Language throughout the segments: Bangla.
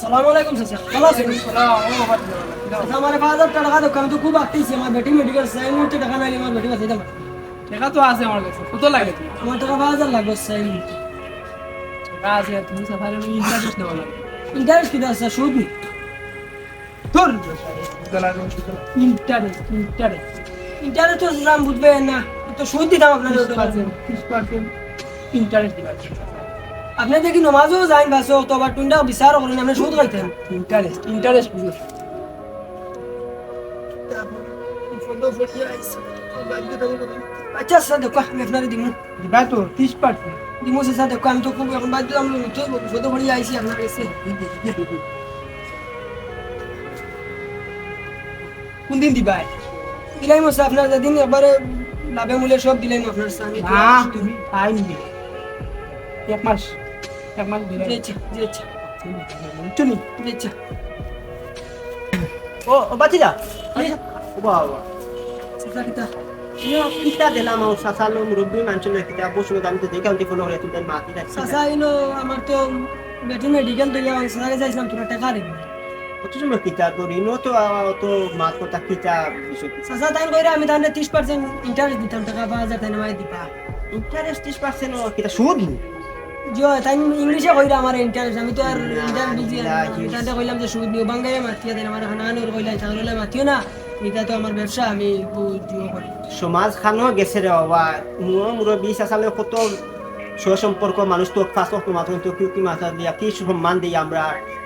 সালাম আলাইকুম চাচা ভালো আছেন চাচা আমার 5000 টাকা দরকার আমি তো খুব আটতেছি আমার বেটি মেডিকেল চাই মুহূর্তে টাকা নাইলে আমার বেটি বাঁচাইতে পারে টাকা তো আছে আমার কাছে কত লাগে তুমি আমার টাকা 5000 লাগবে চাই টাকা আছে তুমি সাফারি ইন্টারেস্ট দেওয়া লাগে ইন্টারেস্ট কি আছে সুদ নি ধর ইন্টারেস্ট ইন্টারেস্ট তো দাম বুঝবে না তো সুদ দিতাম আপনাদের 30% ইন্টারেস্ট দিবা আপনি দেখি নমাজও যাই বাসো তো আবার টুন্ডা বিচার করেন আপনি সুদ খাইতেন ইন্টারেস্ট বুঝো আচ্ছা স্যার দেখো আমি আপনার দিমু দিবা তো 30% দিমু স্যার দেখো আমি তো খুব এখন বাদ দিলাম তো শুধু পড়ি আইছি আপনার কাছে কোন দিন দিবা দিলাই মো স্যার আপনার যেদিন একবারে লাভে মূল্যে সব দিলাই মো আপনার সামনে না তুমি টাইম দিবে এক মাস দিলে আচ্ছা আচ্ছা চুনি আচ্ছা ও বাচিদা বাবা স্যার কিতা কিতা দিলাম ও সাসালো মুরব্বি মানুষ না কিতা বসে আমি তো দেখে আমি ফলো করে তুই মাতি না চাচা ইনো আমার তো বেটি মেডিকেল তো যাওয়া স্যার যাইছিলাম তোরা টাকা দিবি কত সময় কিতা তো ঋণও তো মাত কথা কিতা বিষয় চাচা তাই কইরা আমি তাহলে 30% ইন্টারেস্ট দিতাম টাকা 5000 তাই নামাই দিবা ইন্টারেস্ট 30% ও কিতা সুদ জিও তাই ইংলিশে কইরা আমার ইন্টারেস্ট আমি তো আর ইন্টারেস্ট বুঝি তাতে কইলাম যে সুদ নিও বাঙ্গায়ে মাতিয়া দেন আমার হানানোর কইলাই তাহলে মাতিও না এটা তো আমার ব্যবসা আমি জিও করি সমাজ খানো গেছে রে বাবা মুরব্বি সাসালে কত সম্পর্ক মানুষ তো ফাঁস মাথা তো কি মাথা দিয়া কি সম্মান দিই আমরা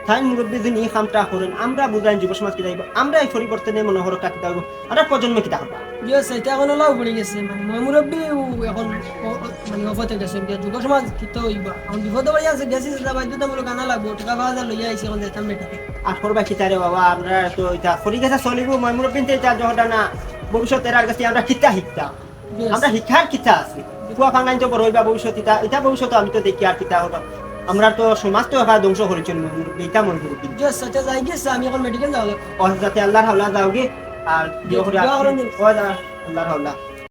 তাই মুরব্বী যিনি এই কামটা করেন আমরা বুঝাই যুব সমাজ কি যাইব আমরা এই পরিবর্তনে মনোহর কাটি যাইব আমরা প্রজন্ম কি থাকবা জিও সেটা এখন লাভ পড়ে গেছে মানে মই মুরব্বী এখন মানে অফতে গেছে যুব সমাজ কি তো হইবা এখন বিপদে পড়ে আছে গেছি সেটা বাধ্যতামূলক আনা লাগবো টাকা 5000 লইয়া আইছি এখন যেতাম বেটা আর করবা কি তারে বাবা আমরা তো এটা ফরি গেছে চলিব মই মুরব্বী এটা জহটা না ভবিষ্যৎ এর কাছে আমরা কিতা শিখতা আমরা শিক্ষার কিতা আছে কুয়া ফাঙ্গাই তো বড় হইবা ভবিষ্যৎ এটা ভবিষ্যৎ আমি তো দেখি আর কিতা হবা আমরা তো সমাজ তো এবার ধ্বংস করে চলবো এটা মনে করি জিও সেটা যাই গেছে আমি এখন মেডিকেল যাওয়া লাগবে যাতে আল্লাহর হাওলা যাওগে আর আল্লাহর হাওলা